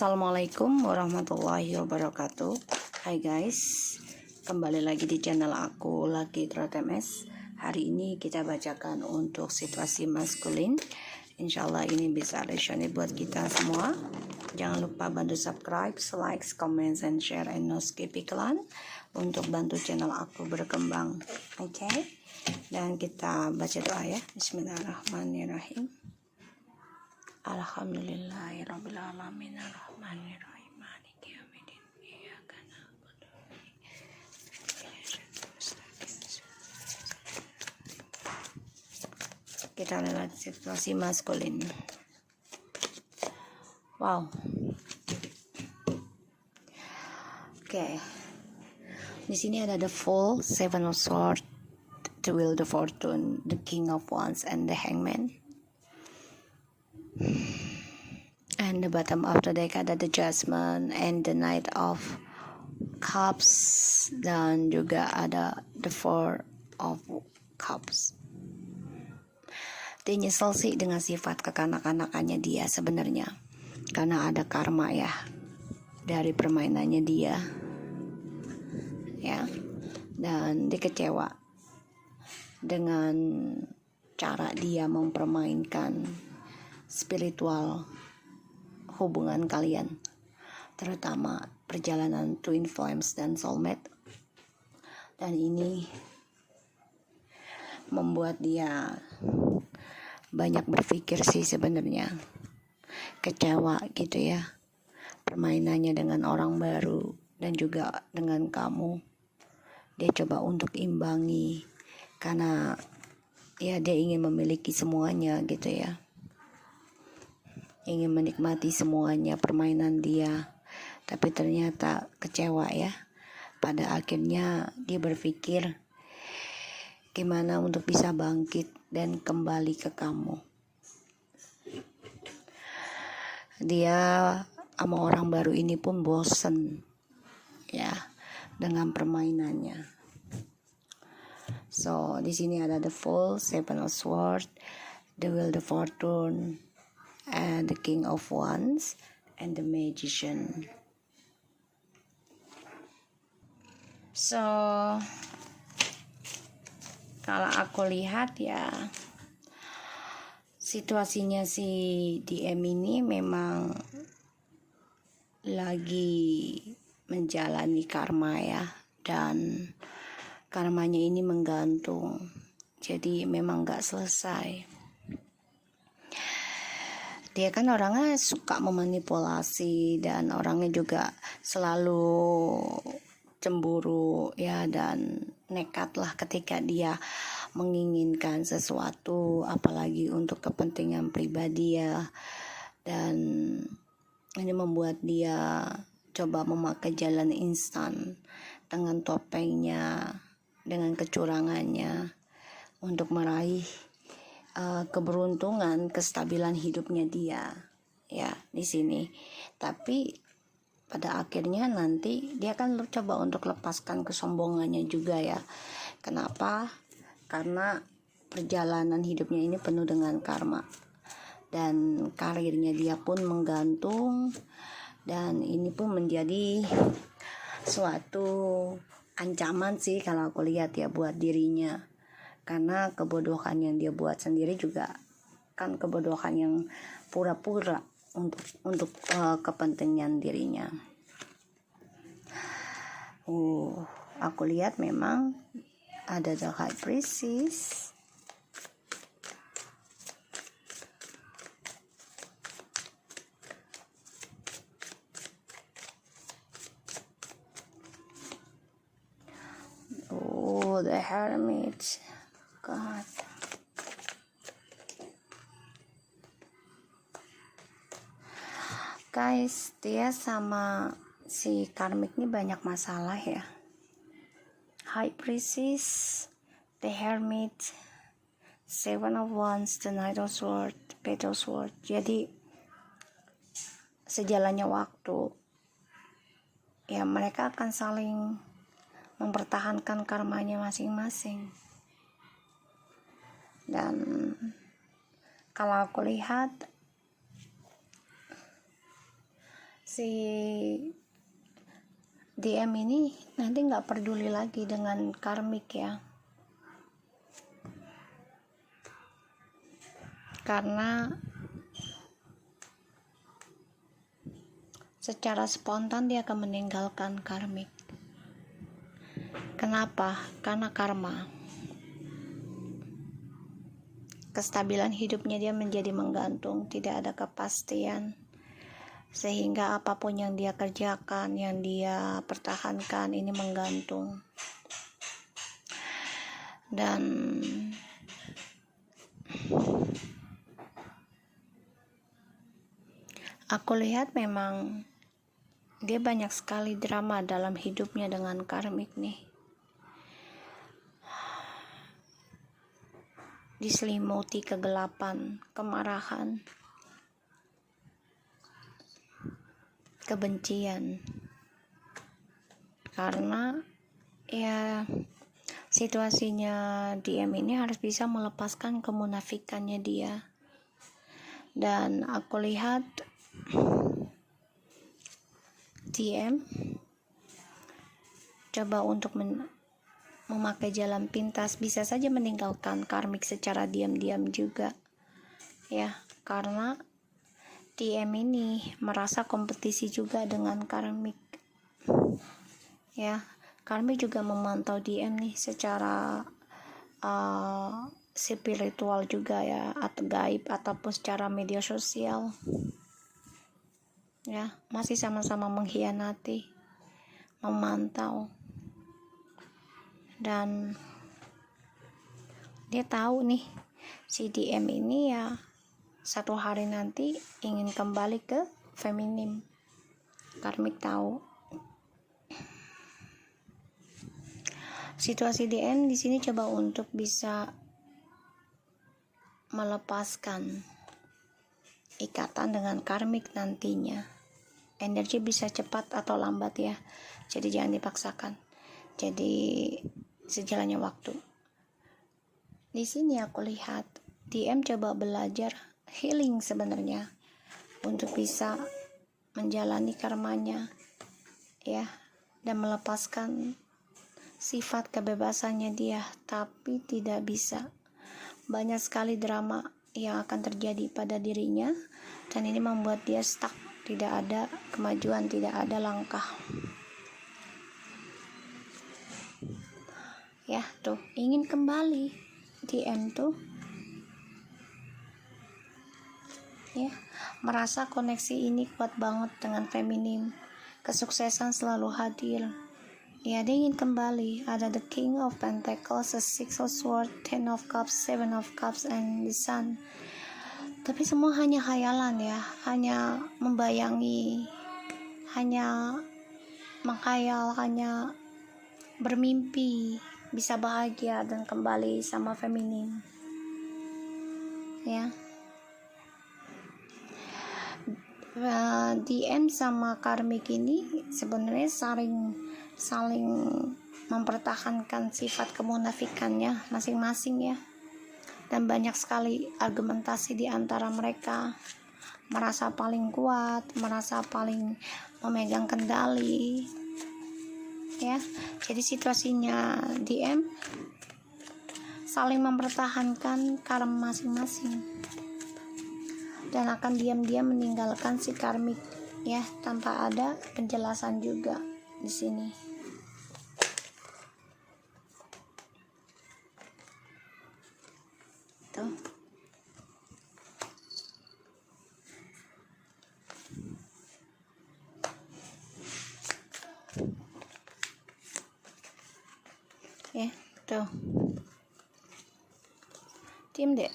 Assalamualaikum warahmatullahi wabarakatuh. Hai guys, kembali lagi di channel aku Lucky MS. Hari ini kita bacakan untuk situasi maskulin. Insyaallah ini bisa lesionnya buat kita semua. Jangan lupa bantu subscribe, like, comment, and share, and no skip iklan untuk bantu channel aku berkembang. Oke? Dan kita baca doa ya. Bismillahirrahmanirrahim. Alhamdulillahirabbil alamin arrahmanirrahim maliki yaumiddin iyyaka na'budu wa iyyaka nasta'in. Kita lihat situasi maskulin. Wow. Oke. Di sini ada the Fool, Seven of Swords, the Wheel, the Fortune, the King of Wands, and the Hangman. And the bottom of the deck ada the Judgment and the Knight of Cups, dan juga ada the Four of Cups. Dia nyesel sih dengan sifat kekanak-kanakannya dia sebenarnya, karena ada karma ya dari permainannya dia ya, dan dia kecewa dengan cara dia mempermainkan spiritual hubungan kalian, terutama perjalanan twin flames dan soulmate. Dan ini membuat dia banyak berpikir sih sebenarnya, kecewa gitu ya, permainannya dengan orang baru dan juga dengan kamu. Dia coba untuk imbangi karena ya dia ingin memiliki semuanya gitu ya, ingin menikmati semuanya permainan dia, tapi ternyata kecewa ya. Pada akhirnya dia berpikir gimana untuk bisa bangkit dan kembali ke kamu. Dia sama orang baru ini pun bosen ya dengan permainannya. So di sini ada the Fool, Seven of Swords, the Wheel, the Fortune, and the King of Wands, and the Magician. So kalau aku lihat ya, situasinya si DM ini memang lagi menjalani karma ya, dan karmanya ini menggantung, jadi memang gak selesai. Dia kan orangnya suka memanipulasi dan orangnya juga selalu cemburu ya, dan nekat lah ketika dia menginginkan sesuatu, apalagi untuk kepentingan pribadi ya. Dan ini membuat dia coba memakai jalan instan dengan topengnya, dengan kecurangannya untuk meraih keberuntungan, kestabilan hidupnya dia ya di sini. Tapi pada akhirnya nanti dia kan coba untuk lepaskan kesombongannya juga ya. Kenapa? Karena perjalanan hidupnya ini penuh dengan karma, dan karirnya dia pun menggantung, dan ini pun menjadi suatu ancaman sih kalau aku lihat ya buat dirinya. Karena kebodohan yang dia buat sendiri juga kan kebodohan yang pura-pura untuk kepentingan dirinya. Aku lihat memang ada the High Priestess. The Hermit. God. Guys, dia sama si karmik ini banyak masalah ya. High Priestess, the Hermit, Seven of Wands, the Knight of Swords, Page of Swords. Jadi sejalannya waktu ya, mereka akan saling mempertahankan karmanya masing-masing. Dan kalau aku lihat si DM ini nanti nggak peduli lagi dengan karmik ya, karena secara spontan dia akan meninggalkan karmik. Kenapa? Karena karma. Kestabilan hidupnya dia menjadi menggantung, tidak ada kepastian, sehingga apapun yang dia kerjakan, yang dia pertahankan ini menggantung. Dan aku lihat memang dia banyak sekali drama dalam hidupnya dengan karmik nih. Diselimuti kegelapan, kemarahan, kebencian. Karena ya situasinya DM ini harus bisa melepaskan kemunafikannya dia. Dan aku lihat DM coba untuk memakai jalan pintas, bisa saja meninggalkan karmik secara diam-diam juga ya, karena DM ini merasa kompetisi juga dengan karmik ya. Karmik juga memantau DM nih secara spiritual juga ya, atau gaib ataupun secara media sosial ya, masih sama-sama mengkhianati, memantau. Dan dia tahu nih si DM ini ya satu hari nanti ingin kembali ke feminim. Karmik tahu. Situasi DM di sini coba untuk bisa melepaskan ikatan dengan karmik nantinya. Energi bisa cepat atau lambat ya, jadi jangan dipaksakan. Jadi sejalannya waktu. Di sini aku lihat DM coba belajar healing sebenarnya untuk bisa menjalani karmanya ya, dan melepaskan sifat kebebasannya dia, tapi tidak bisa. Banyak sekali drama yang akan terjadi pada dirinya, dan ini membuat dia stuck, tidak ada kemajuan, tidak ada langkah ya. Tuh ingin kembali DM tuh ya, merasa koneksi ini kuat banget dengan feminim, kesuksesan selalu hadir ya. Dia ingin kembali. Ada the King of Pentacles, the Six of Swords, Ten of Cups, Seven of Cups, and the Sun. Tapi semua hanya khayalan ya, hanya membayangi, hanya menghayal, hanya bermimpi bisa bahagia dan kembali sama feminin ya. DM sama karmik ini sebenarnya saling mempertahankan sifat kemunafikannya masing-masing ya, dan banyak sekali argumentasi di antara mereka, merasa paling kuat, merasa paling memegang kendali ya. Jadi situasinya DM saling mempertahankan karma masing-masing, dan akan diam-diam meninggalkan si karmik ya, tanpa ada penjelasan juga di sini. Tuh. Ya, tuh. Diam deh.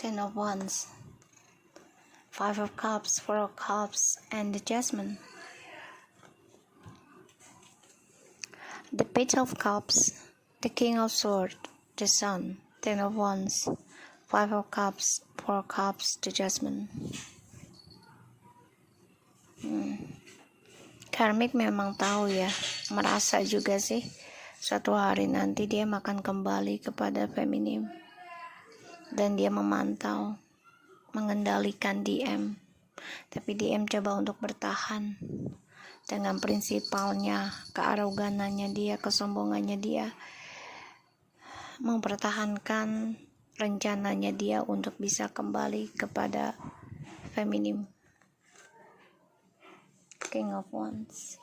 Ten of Wands, Five of Cups, Four of Cups, and the Jasmine. The Page of Cups, the King of Swords, the Sun, Ten of Wands, Five of Cups, Four of Cups, the Jasmine. Karmik memang tahu ya, merasa juga sih suatu hari nanti dia akan kembali kepada feminim, dan dia memantau, mengendalikan DM Tapi DM coba untuk bertahan dengan prinsipalnya, kearoganannya dia, kesombongannya dia, mempertahankan rencananya dia untuk bisa kembali kepada feminim. King of Wands.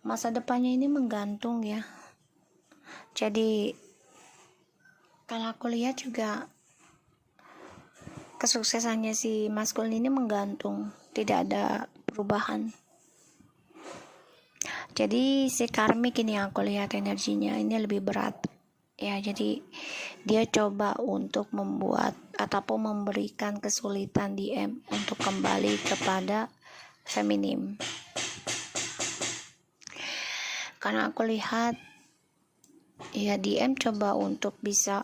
Masa depannya ini menggantung ya. Jadi kalau aku lihat juga kesuksesannya si maskulin ini menggantung, tidak ada perubahan. Jadi si karmik ini aku lihat energinya ini lebih berat ya. Jadi dia coba untuk membuat ataupun memberikan kesulitan DM untuk kembali kepada feminim. Karena aku lihat ya DM coba untuk bisa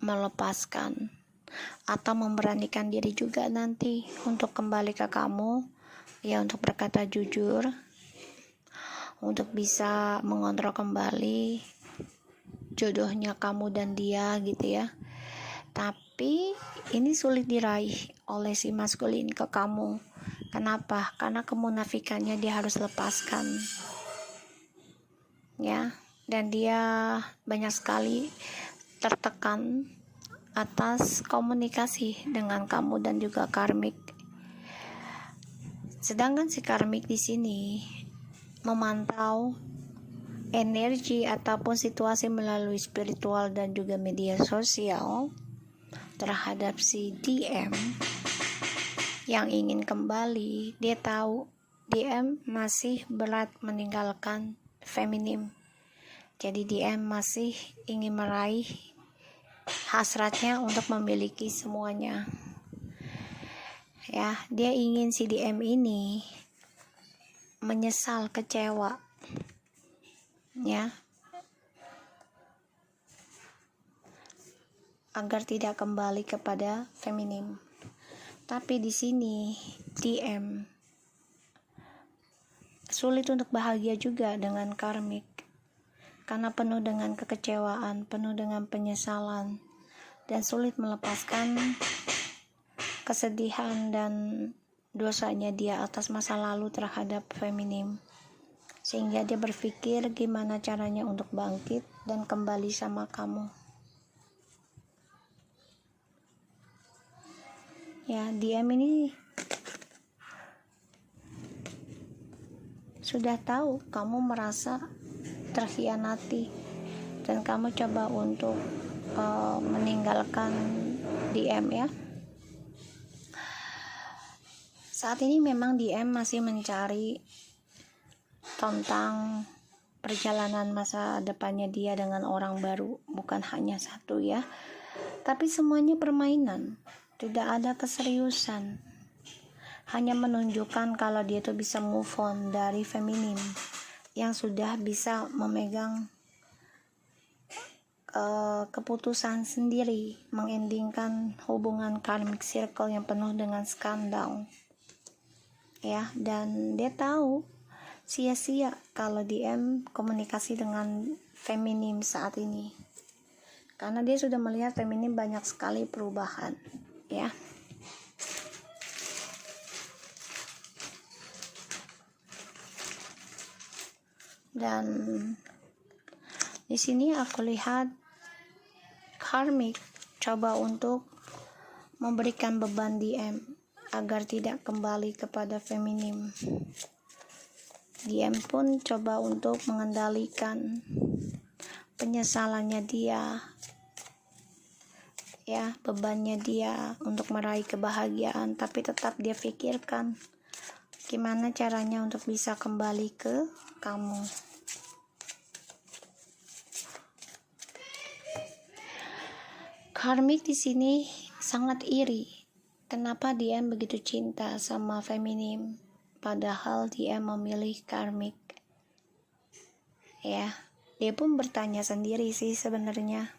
melepaskan atau memberanikan diri juga nanti untuk kembali ke kamu ya, untuk berkata jujur, untuk bisa mengontrol kembali jodohnya kamu dan dia gitu ya. Tapi ini sulit diraih oleh si maskulin ke kamu. Kenapa? Karena kemunafikannya dia harus lepaskan ya, dan dia banyak sekali tertekan atas komunikasi dengan kamu dan juga karmik. Sedangkan si karmik di sini memantau energi ataupun situasi melalui spiritual dan juga media sosial terhadap si DM yang ingin kembali. Dia tahu DM masih berat meninggalkan feminim. Jadi DM masih ingin meraih hasratnya untuk memiliki semuanya. Ya, dia ingin si DM ini menyesal, kecewa. Ya. Agar tidak kembali kepada feminim. Tapi di sini DM sulit untuk bahagia juga dengan karmik. Karena penuh dengan kekecewaan, penuh dengan penyesalan, dan sulit melepaskan kesedihan dan dosanya dia atas masa lalu terhadap feminim. Sehingga dia berpikir gimana caranya untuk bangkit dan kembali sama kamu. Ya, DM ini sudah tahu kamu merasa terkhianati dan kamu coba untuk meninggalkan DM ya. Saat ini memang DM masih mencari tentang perjalanan masa depannya dia dengan orang baru, bukan hanya satu ya, tapi semuanya permainan, tidak ada keseriusan, hanya menunjukkan kalau dia tuh bisa move on dari feminim yang sudah bisa memegang keputusan sendiri, mengendingkan hubungan karmic circle yang penuh dengan skandal ya. Dan dia tahu sia-sia kalau DM komunikasi dengan feminim saat ini, karena dia sudah melihat feminim banyak sekali perubahan ya. Dan di sini aku lihat karmik coba untuk memberikan beban DM agar tidak kembali kepada feminim. DM pun coba untuk mengendalikan penyesalannya dia ya, bebannya dia untuk meraih kebahagiaan, tapi tetap dia pikirkan gimana caranya untuk bisa kembali ke kamu. Karmik di sini sangat iri. Kenapa dia begitu cinta sama feminim, padahal dia memilih karmik? Ya, dia pun bertanya sendiri sih sebenarnya.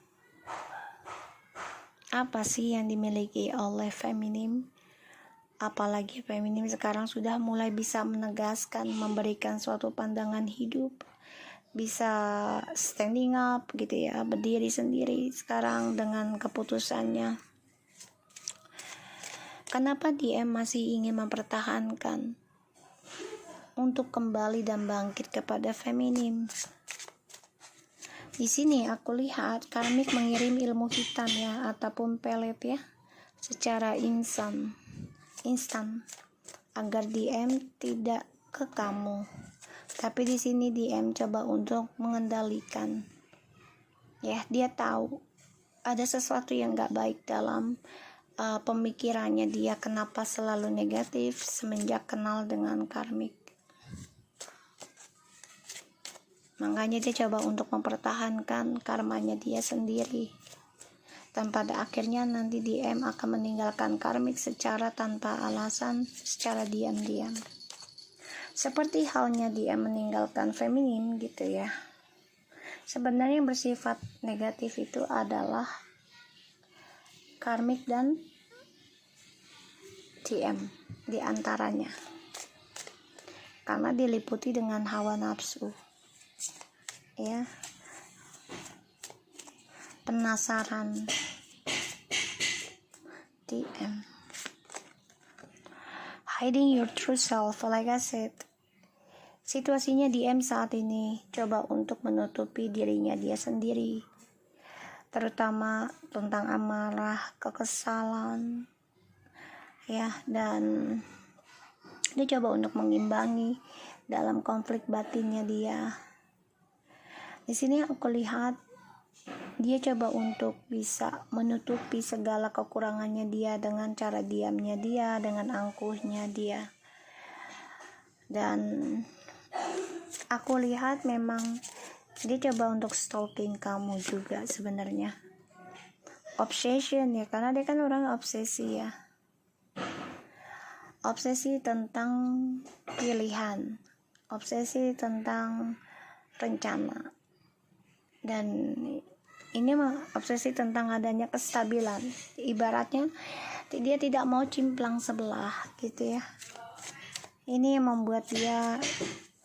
Apa sih yang dimiliki oleh feminim? Apalagi feminim sekarang sudah mulai bisa menegaskan, memberikan suatu pandangan hidup, bisa standing up gitu ya, berdiri sendiri sekarang dengan keputusannya. Kenapa DM masih ingin mempertahankan untuk kembali dan bangkit kepada feminim? Di sini aku lihat karmik mengirim ilmu hitam ya, ataupun pelet ya, secara instan agar DM tidak ke kamu. Tapi di sini DM coba untuk mengendalikan. Ya, dia tahu ada sesuatu yang gak baik dalam pemikirannya dia, kenapa selalu negatif semenjak kenal dengan karmik. Makanya dia coba untuk mempertahankan karmanya dia sendiri. Dan pada akhirnya nanti DM akan meninggalkan karmik secara tanpa alasan, secara diam-diam. Seperti halnya DM meninggalkan feminin gitu ya. Sebenarnya yang bersifat negatif itu adalah karmik dan DM diantaranya. Karena diliputi dengan hawa nafsu. Ya, penasaran. DM hiding your true self. Like I said, situasinya DM saat ini coba untuk menutupi dirinya dia sendiri, terutama tentang amarah, kekesalan ya, dan dia coba untuk mengimbangi dalam konflik batinnya dia. Di sini aku lihat dia coba untuk bisa menutupi segala kekurangannya dia dengan cara diamnya dia, dengan angkuhnya dia. Dan aku lihat memang dia coba untuk stalking kamu juga sebenarnya. Obsession ya, karena dia kan orang obsesi ya. Obsesi tentang pilihan, obsesi tentang rencana. Dan ini obsesi tentang adanya kestabilan. Ibaratnya dia tidak mau cimplang sebelah gitu ya. Ini yang membuat dia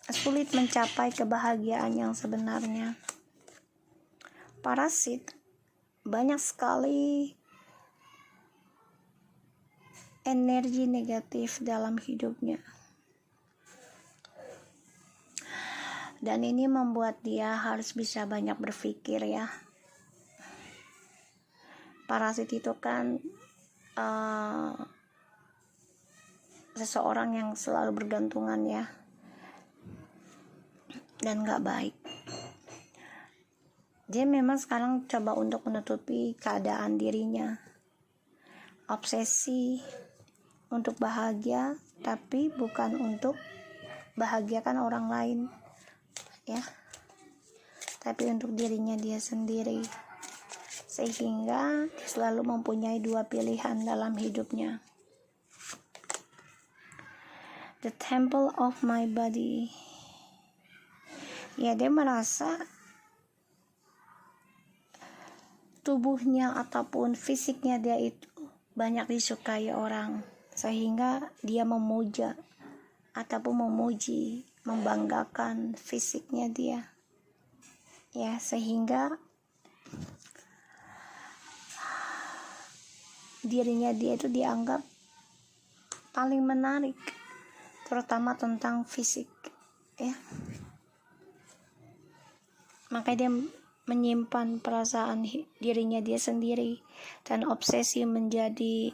sulit mencapai kebahagiaan yang sebenarnya. Parasit banyak sekali energi negatif dalam hidupnya. Dan ini membuat dia harus bisa banyak berpikir ya. Parasit itu kan seseorang yang selalu bergantungan ya, dan gak baik. Dia memang sekarang coba untuk menutupi keadaan dirinya, obsesi untuk bahagia, tapi bukan untuk bahagiakan orang lain ya, tapi untuk dirinya dia sendiri, sehingga dia selalu mempunyai dua pilihan dalam hidupnya. The temple of my body. Ya, dia merasa tubuhnya ataupun fisiknya dia itu banyak disukai orang, sehingga dia memuja ataupun memuji, membanggakan fisiknya dia. Ya, sehingga dirinya dia itu dianggap paling menarik, terutama tentang fisik ya. Maka dia menyimpan perasaan dirinya dia sendiri dan obsesi menjadi,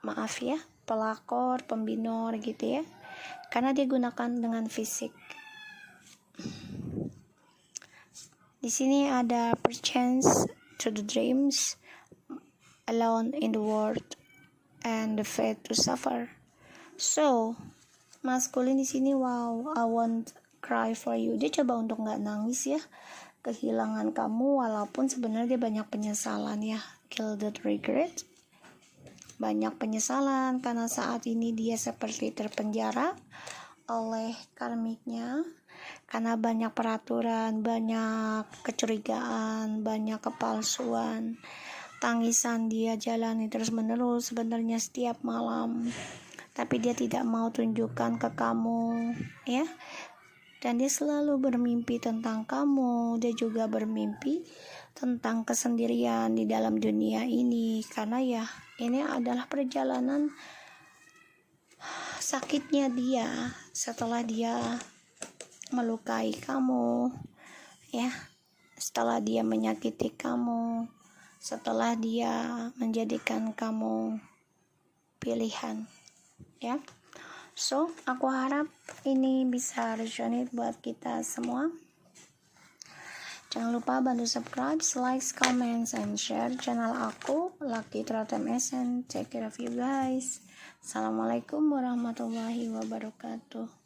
maaf ya, pelakor, pembinor gitu ya, karena dia gunakan dengan fisik. Di sini ada perchance to the dreams, alone in the world, and the fate to suffer. So, maskulin di sini, wow, I won't cry for you. Dia coba untuk nggak nangis ya, kehilangan kamu, walaupun sebenarnya dia banyak penyesalan ya, gilded regret, banyak penyesalan karena saat ini dia seperti terpenjara oleh karmiknya, karena banyak peraturan, banyak kecurigaan, banyak kepalsuan. Tangisan dia jalani terus menerus sebenarnya setiap malam, tapi dia tidak mau tunjukkan ke kamu ya. Dan dia selalu bermimpi tentang kamu. Dia juga bermimpi tentang kesendirian di dalam dunia ini, karena ya ini adalah perjalanan sakitnya dia setelah dia melukai kamu, ya, setelah dia menyakiti kamu, setelah dia menjadikan kamu pilihan, ya. So, aku harap ini bisa resonate buat kita semua. Jangan lupa bantu subscribe, like, comment, and share channel aku, Lucky Tratem SN. Take care of you guys. Assalamualaikum warahmatullahi wabarakatuh.